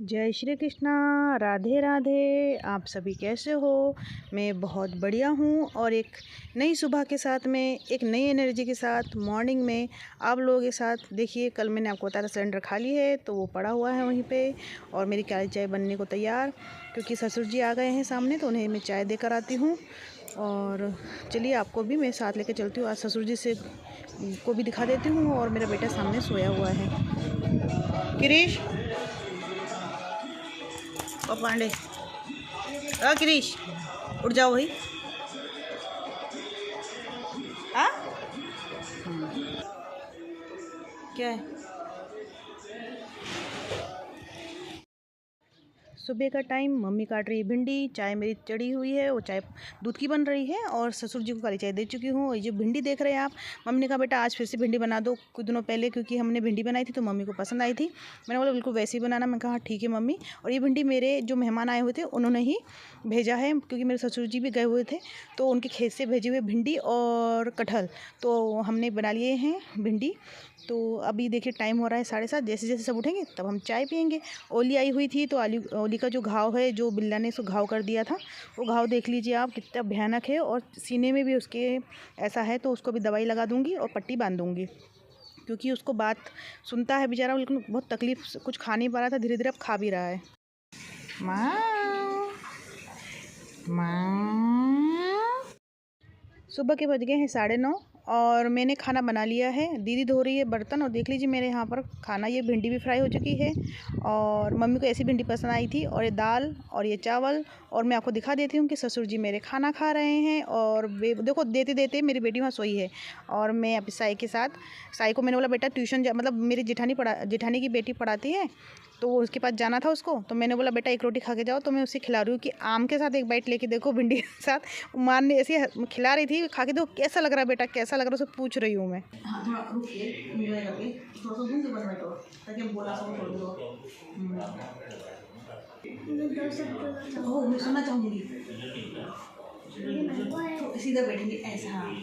जय श्री कृष्णा। राधे राधे। आप सभी कैसे हो? मैं बहुत बढ़िया हूँ और एक नई सुबह के साथ में, एक नई एनर्जी के साथ मॉर्निंग में आप लोगों के साथ। देखिए, कल मैंने आपको बताया सिलेंडर खाली है तो वो पड़ा हुआ है वहीं पे, और मेरी काली चाय बनने को तैयार, क्योंकि ससुर जी आ गए हैं सामने तो उन्हें मैं चाय देकर आती हूँ। और चलिए, आपको भी मैं साथ लेकर चलती हूँ। आज ससुर जी से को भी दिखा देती हूँ, और मेरा बेटा सामने सोया हुआ है। गिरीश और पांडे, गिरीश उठ जाओ भाई। हाँ, क्या है? सुबह का टाइम, मम्मी काट रही है भिंडी, चाय मेरी चढ़ी हुई है, वो चाय दूध की बन रही है, और ससुर जी को काली चाय दे चुकी हूँ। ये जो भिंडी देख रहे हैं आप, मम्मी ने कहा बेटा आज फिर से भिंडी बना दो। कुछ दिनों पहले क्योंकि हमने भिंडी बनाई थी तो मम्मी को पसंद आई थी, मैंने बोला बिल्कुल वैसे ही बनाना। मैं कहा ठीक है मम्मी। और ये भिंडी मेरे जो मेहमान आए हुए थे उन्होंने ही भेजा है, क्योंकि मेरे ससुर जी भी गए हुए थे तो उनके खेत से भेजे हुए भिंडी और कटहल तो हमने बना लिए हैं भिंडी। तो अभी देखिए टाइम हो रहा है 7:30, जैसे जैसे सब उठेंगे तब हम चाय पियेंगे। ओली आई हुई थी तो ओली का जो घाव है, जो बिल्ला ने उसको घाव कर दिया था, वो घाव देख लीजिए आप कितना भयानक है, और सीने में भी उसके ऐसा है, तो उसको भी दवाई लगा दूंगी और पट्टी बांध दूंगी, क्योंकि उसको बात सुनता है बेचारा, लेकिन बहुत तकलीफ, कुछ खा नहीं पा रहा था, धीरे धीरे अब खा भी रहा है। माँ, माँ। सुबह के बज गए हैं 9:30, और मैंने खाना बना लिया है। दीदी धो रही है बर्तन, और देख लीजिए मेरे यहाँ पर खाना, ये भिंडी भी फ्राई हो चुकी है, और मम्मी को ऐसी भिंडी पसंद आई थी, और ये दाल और ये चावल। और मैं आपको दिखा देती हूँ कि ससुर जी मेरे खाना खा रहे हैं, और देखो देते देते मेरी बेटी वहाँ सोई है, और मैं अब साई के साथ, साई को मैंने बोला बेटा ट्यूशन जा, मतलब मेरी जेठानी की बेटी पढ़ाती है तो वो उसके पास जाना था उसको, तो मैंने बोला बेटा एक रोटी खा के जाओ, तो मैं उसे खिला रही हूँ कि आम के साथ एक बाइट लेके देखो भिंडी के साथ। माँ ने ऐसे खिला रही थी, खा के देखो कैसा लग रहा है बेटा, कैसा लग रहा है, उसे पूछ रही हूँ मैं। हाँ, थोड़ा रुक के एंजॉय करके थोड़ा सा घूम के बस बैठो, ताकि हम बोला सको थोड़ी दो। ओह, मैं सुनना चाहूँगी। तो सीधा बैठेंगे ऐसा। हाँ,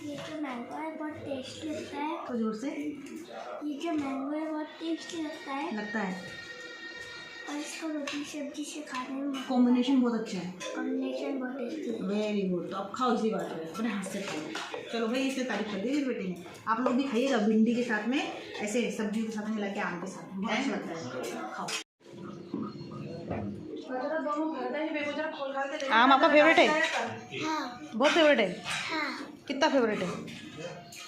ये जो मैंगो है बहुत टेस्टी लगता है। तो जोर से। ये जो मैंगो है बहुत टेस्टी लगता है, और इसको रोटी सब्जी से खाने में कॉम्बिनेशन बहुत अच्छा है। कॉम्बिनेशन बहुत टेस्टी है। Very good. तो अब खाओ, इसी बात पे अपने हाथ से खाओ। चलो भाई, इससे तारीफ कर दी मेरे बेटे ने। आप लोग भी खाइएगा भिंडी के साथ में, ऐसे सब्जियों के साथ में मिला के, आम के साथ, बहुत अच्छा लगता है। खाओ। आम आपका फेवरेट है? हाँ, बहुत फेवरेट है? हाँ, कितना फेवरेट है?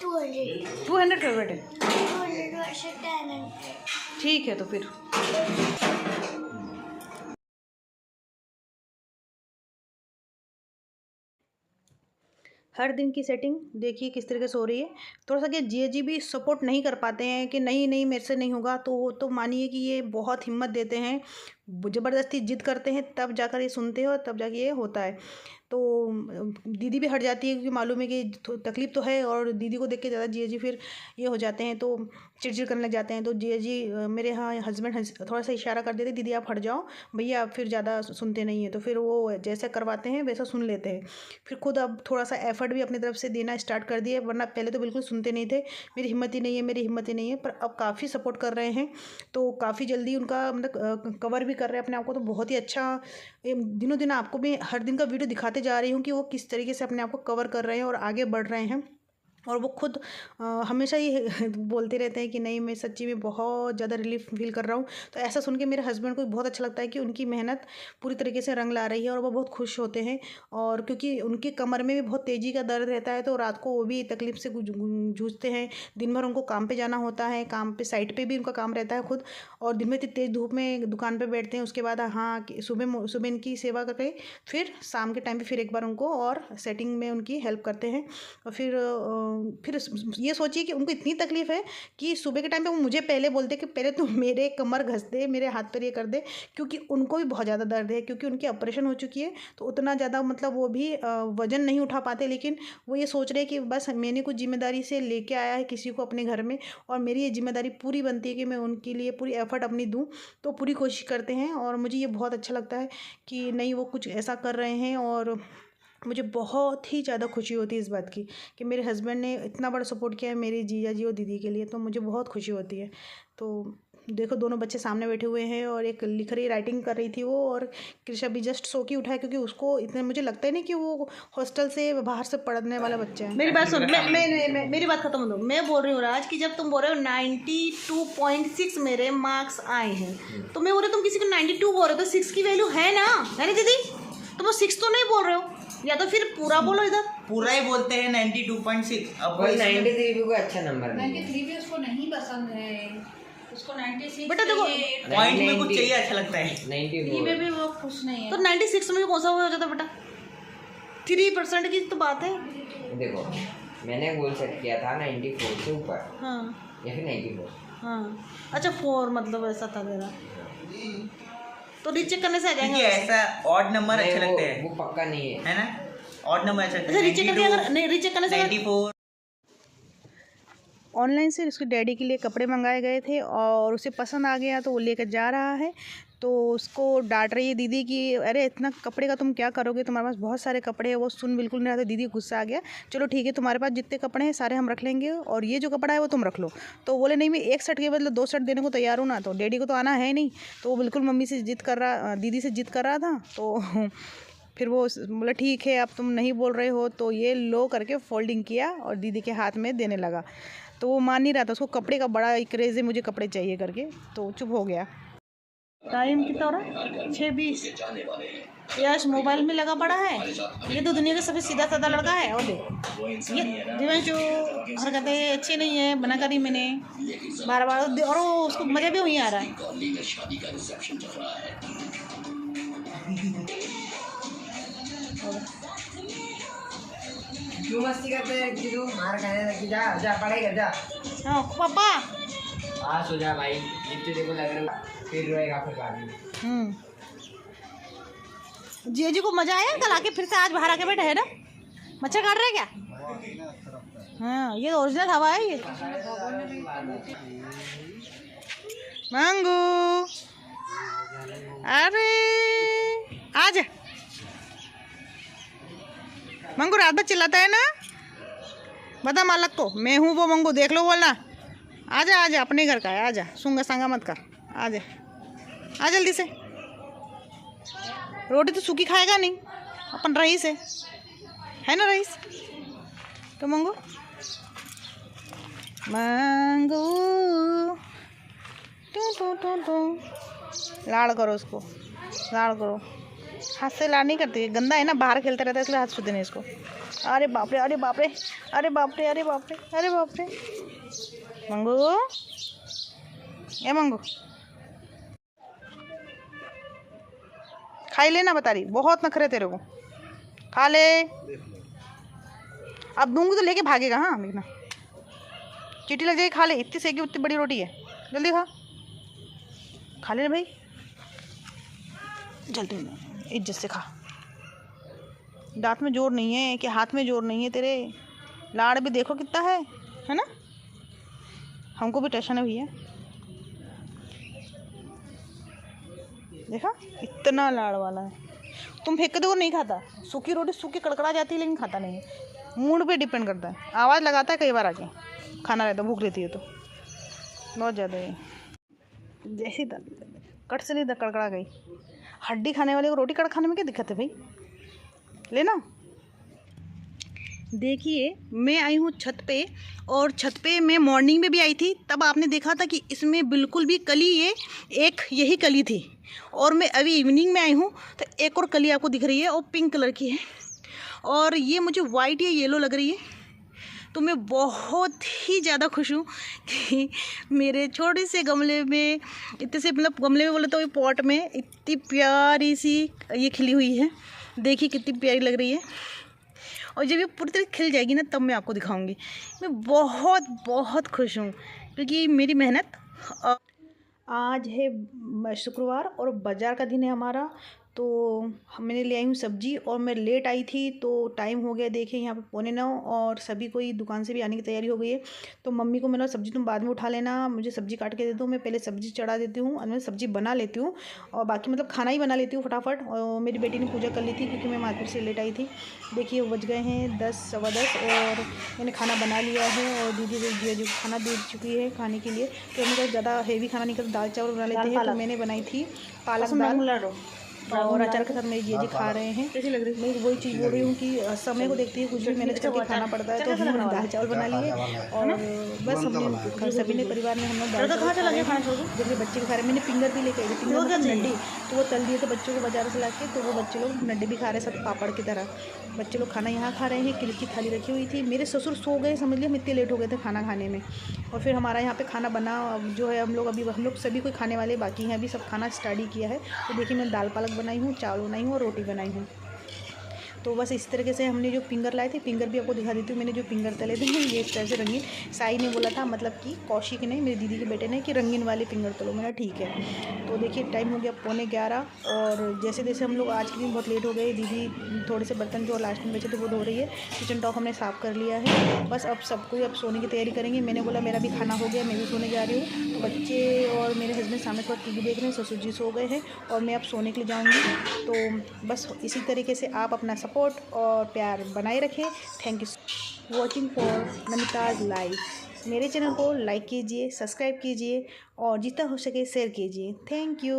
200 फेवरेट है? 200 वर्ष 1000। ठीक है, तो फिर हर दिन की सेटिंग देखिए किस तरीके से हो रही है। थोड़ा सा कि जी भी सपोर्ट नहीं कर पाते हैं कि नहीं नहीं मेरे से नहीं होगा, तो मानिए कि ये बहुत हिम्मत देते हैं, ज़बरदस्ती जिद करते हैं, तब जाकर ये सुनते हो, तब जाकर ये होता है। तो दीदी भी हट जाती है, क्योंकि मालूम है कि तकलीफ़ तो है, और दीदी को देख के ज़्यादा जी फिर ये हो जाते हैं, तो चिड़चिड़ करने लग जाते हैं। तो जी मेरे यहाँ हस्बैंड थोड़ा सा इशारा कर देते, दीदी आप हट जाओ भैया, आप फिर ज़्यादा सुनते नहीं हैं, तो फिर वो जैसा करवाते हैं वैसा सुन लेते हैं। फिर खुद अब थोड़ा सा एफर्ट भी अपनी तरफ से देना स्टार्ट कर दिए, वरना पहले तो बिल्कुल सुनते नहीं थे, मेरी हिम्मत ही नहीं है, मेरी हिम्मत ही नहीं है, पर अब काफ़ी सपोर्ट कर रहे हैं। तो काफ़ी जल्दी उनका मतलब कवर भी कर रहे हैं अपने आप को, तो बहुत ही अच्छा। दिनों दिन आपको भी हर दिन का वीडियो दिखाते जा रही हूँ कि वो किस तरीके से अपने आप को कवर कर रहे हैं और आगे बढ़ रहे हैं। और वो खुद हमेशा ये बोलते रहते हैं कि नहीं मैं सच्ची में बहुत ज़्यादा रिलीफ फील कर रहा हूँ। तो ऐसा सुन के मेरे हस्बैंड को बहुत अच्छा लगता है कि उनकी मेहनत पूरी तरीके से रंग ला रही है, और वो बहुत खुश होते हैं। और क्योंकि उनकी कमर में भी बहुत तेज़ी का दर्द रहता है, तो रात को वो भी तकलीफ से जूझते हैं। दिन भर उनको काम पे जाना होता है, काम पे साइट पे भी उनका काम रहता है खुद, और दिन में इतनी तेज़ धूप में दुकान पे बैठते हैं। उसके बाद हाँ, सुबह सुबह इनकी सेवा करके फिर शाम के टाइम पे फिर एक बार उनको और सेटिंग में उनकी हेल्प करते हैं। और फिर ये सोचिए कि उनको इतनी तकलीफ़ है कि सुबह के टाइम पे वो मुझे पहले बोलते कि पहले तो मेरे कमर घस दे, मेरे हाथ पर ये कर दे, क्योंकि उनको भी बहुत ज़्यादा दर्द है, क्योंकि उनकी ऑपरेशन हो चुकी है। तो उतना ज़्यादा मतलब वो भी वज़न नहीं उठा पाते, लेकिन वो ये सोच रहे हैं कि बस मैंने कुछ जिम्मेदारी से लेके आया है किसी को अपने घर में, और मेरी ये जिम्मेदारी पूरी बनती है कि मैं उनके लिए पूरी एफ़र्ट अपनी दूँ। तो पूरी कोशिश करते हैं, और मुझे ये बहुत अच्छा लगता है कि नहीं वो कुछ ऐसा कर रहे हैं। और मुझे बहुत ही ज़्यादा खुशी होती है इस बात की कि मेरे हस्बैंड ने इतना बड़ा सपोर्ट किया है मेरी जीजा जी और दीदी के लिए, तो मुझे बहुत खुशी होती है। तो देखो दोनों बच्चे सामने बैठे हुए हैं और एक लिख रही राइटिंग कर रही थी वो, और कृषा भी जस्ट सो के उठा है क्योंकि उसको इतने मुझे लगता ही नहीं कि वो हॉस्टल से बाहर से पढ़ने वाला बच्चा है। मेरी बात सुन, मैं मेरी बात खत्म हो। मैं बोल रही हूँ राज कि जब तुम बोल रहे हो 92.6 मेरे मार्क्स आए हैं, तो मैं बोल रही तुम किसी को 92 बोल रहे हो तो 6 की वैल्यू है ना, है ना दीदी? तुम 6 तो नहीं बोल रहे हो, या तो फिर पूरा बोलो। इधर पूरा ही बोलते हैं 92.6। अब 93 भी कोई अच्छा नंबर नहीं है। 93 भी उसको नहीं पसंद है, उसको 96 बेटा देखो पॉइंट में कुछ चाहिए, अच्छा लगता है। 94 में भी वो खुश नहीं है। तो 96 में भी कौन सा हो जाता बेटा? 3% की तो बात है। देखो मैंने गोल सेट किया था 94 से ऊपर, हाँ या फिर 94। हाँ अच्छा 4 मतलब ऐसा था मेरा, तो रीचेक करने से आ क्योंकि जाएंगे। ऐसा ऑड नंबर अच्छे लगते हैं, वो पक्का नहीं है है ना? ऑड नंबर अच्छा लगता अच्छा है। रीचेक करके अगर नहीं रीचेक करने से 94। ऑनलाइन से उसके डैडी के लिए कपड़े मंगाए गए थे और उसे पसंद आ गया तो वो लेकर जा रहा है। तो उसको डांट रही है दीदी कि अरे इतना कपड़े का तुम क्या करोगे, तुम्हारे पास बहुत सारे कपड़े हैं। वो सुन बिल्कुल नहीं रहा था। दीदी गुस्सा आ गया, चलो ठीक है तुम्हारे पास जितने कपड़े हैं सारे हम रख लेंगे और ये जो कपड़ा है वो तुम रख लो। तो बोले नहीं मैं एक शर्ट के बदले 2 शर्ट देने को तैयार हूँ ना, तो डैडी को तो आना है नहीं। तो वो बिल्कुल मम्मी से जिद कर रहा, दीदी से जिद कर रहा था। तो फिर वो बोला ठीक है अब तुम नहीं बोल रहे हो तो ये लो करके फोल्डिंग किया और दीदी के हाथ में देने लगा। तो वो मान नहीं रहा था, उसको कपड़े का बड़ा क्रेज़ है, मुझे कपड़े चाहिए करके, तो चुप हो गया। टाइम कितना हो रहा है? 6:20। यश मोबाइल में लगा पड़ा है। ये तो दुनिया का सबसे सीधा साधा लड़का है। और देख ये दिव्यांशु हरकतें अच्छी नहीं है, बना करी मैंने बार बार, और उसको मज़ा भी वहीं आ रहा है। क्यों मस्ती करते हैं कि तू मार खाने लगी? जा जा पढ़ाई कर जा। हाँ पापा। पास हो जा भाई, जितने देखो लग रहा फिर रोएगा फिर बाद में। जी को मज़ा आया कल आके, फिर से आज बाहर आके बैठे है ना? मच्छर काट रहे क्या? हाँ ये ओरिजिनल हवा है ये। मांगू अरे आजा मंगू, रात भर चिल्लाता है ना, बता मालक को मैं हूँ वो मंगू, देख लो बोलना। आजा आजा अपने घर का है, आजा सूंगा सांगा मत कर, आजा आ जल्दी से। रोटी तो सूखी खाएगा नहीं, अपन रईस है ना रईस? तो मंगू मंगू टू लाड़ करो उसको, लाड़ करो। हाथ से लाड़ नहीं करती, गंदा है ना, बाहर खेलता रहता है इसलिए हाथ छूते नहीं इसको। अरे बाप रे अरे बाप रे अरे बाप रे अरे बाप रे अरे बाप रे। मंगू ए मंगू खाई लेना, बता रही बहुत नखरे तेरे को, खा ले। अब दूंगी तो लेके भागेगा। हाँ देखना चीटी लग जाएगी, खा ले, इतनी सेकी उतनी बड़ी रोटी है, जल्दी खा ले भाई, जल्दी इज्जत से खा। दांत में जोर नहीं है कि हाथ में जोर नहीं है तेरे, लाड़ भी देखो कितना है ना? हमको भी टेंशन है भैया, देखा इतना लाड़ वाला है। तुम फेंक के देखो नहीं खाता, सूखी रोटी सूखी कड़कड़ा जाती है लेकिन खाता नहीं है। मूड पे डिपेंड करता है, आवाज़ लगाता है कई बार आके, खाना रहता भूख रहती है तो बहुत ज़्यादा है। जैसी कट से नहीं कड़कड़ा गई, हड्डी खाने वाले को रोटी कड़ खाने में क्या दिक्कत है भाई, लेना। देखिए मैं आई हूँ छत पे, और छत पे मैं मॉर्निंग में भी आई थी, तब आपने देखा था कि इसमें बिल्कुल भी कली, ये एक यही कली थी। और मैं अभी इवनिंग में आई हूँ तो एक और कली आपको दिख रही है और पिंक कलर की है, और ये मुझे वाइट या येलो लग रही है। तो मैं बहुत ही ज़्यादा खुश हूँ कि मेरे छोटे से गमले में, इतने से मतलब गमले में बोले तो पॉट में इतनी प्यारी सी ये खिली हुई है। देखिए कितनी प्यारी लग रही है, और जब ये पूरी तरह खिल जाएगी ना तब मैं आपको दिखाऊंगी। मैं बहुत बहुत खुश हूँ क्योंकि मेरी मेहनत। आज है शुक्रवार और बाज़ार का दिन है हमारा, तो मैंने ले आई हूँ सब्ज़ी और मैं लेट आई थी तो टाइम हो गया, देखिए यहाँ पे 8:45 और सभी कोई दुकान से भी आने की तैयारी हो गई है। तो मम्मी को मैंने सब्ज़ी तुम बाद में उठा लेना, मुझे सब्ज़ी काट के दे दो, मैं पहले सब्ज़ी चढ़ा देती हूँ और मैं सब्ज़ी बना लेती हूँ और बाकी मतलब खाना ही बना लेती हूँ फटाफट। और मेरी बेटी ने पूजा कर ली थी क्योंकि मैं मार्केट से लेट आई थी। देखिए बज गए हैं 10 सवा 10 और मैंने खाना बना लिया है और दीदी जो खाना दे चुकी है खाने के लिए। तो हमने कहा ज़्यादा हेवी खाना नहीं करते, दाल चावल बना लेते हैं। तो मैंने बनाई थी पालक दाल और अचार के साथ मेरी जीजी खा रहे हैं। कैसी लग रही है? मैं वही चीज़ बोल रही हूँ कि समय को देखते हुए कुछ भी मैनेज करके खाना पड़ता है। तो हमने दाल चावल बना लिए और बस हमने सभी ने परिवार में हम लोग दाल चावल खा रहे हैं। जैसे बच्चे भी खा रहे हैं। मैंने फिंगर भी लेके आई थी, फिंगर मतलब नड्डी, तो वो तल दिए थे बच्चों को बाजार से ला के, तो वो बच्चे लोग नड्डी भी खा रहे हैं साथ पापड़ की तरह। बच्चे लोग खाना यहाँ खा रहे हैं। किल की थाली रखी हुई थी। मेरे ससुर सो गए, समझ लिया हम इतने लेट हो गए थे खाना खाने में। और फिर हमारा यहाँ पे खाना बना जो है, हम लोग सभी कोई खाने वाले बाकी हैं, अभी सब खाना स्टार्ट ही किया है। तो देखिए मैं दाल पालक बनाई हूँ, चावल बनाई हूँ और रोटी बनाई हूँ। तो बस इस तरीके से हमने जो फिंगर लाए थे, फिंगर भी आपको दिखा देती हूँ। मैंने जो फिंगर तले थे ये इस तरह से रंगीन, साई ने बोला था, मतलब कि कौशिक ने, मेरी दीदी के बेटे ने, कि रंगीन वाले फिंगर तलो। मैंने ठीक है। तो देखिए टाइम हो गया 11:15 और जैसे जैसे हम लोग आज के दिन बहुत लेट हो गए। दीदी थोड़े से बर्तन जो लास्ट में बचे थे वो धो रही है। किचन टॉप हमने साफ़ कर लिया है। बस अब सबको अब सोने की तैयारी करेंगे। मैंने बोला मेरा भी खाना हो गया, मैं भी सोने जा रही हूँ। तो बच्चे और मेरे हस्बैंड सामने थोड़ा टीवी देख रहे हैं, ससुर जी सो गए हैं और मैं अब सोने के लिए जाऊँगी। तो बस इसी तरीके से आप अपना सपोर्ट और प्यार बनाए रखें। Thank you watching for Namita's live. मेरे चैनल को लाइक कीजिए, सब्सक्राइब कीजिए और जितना हो सके शेयर कीजिए। Thank you.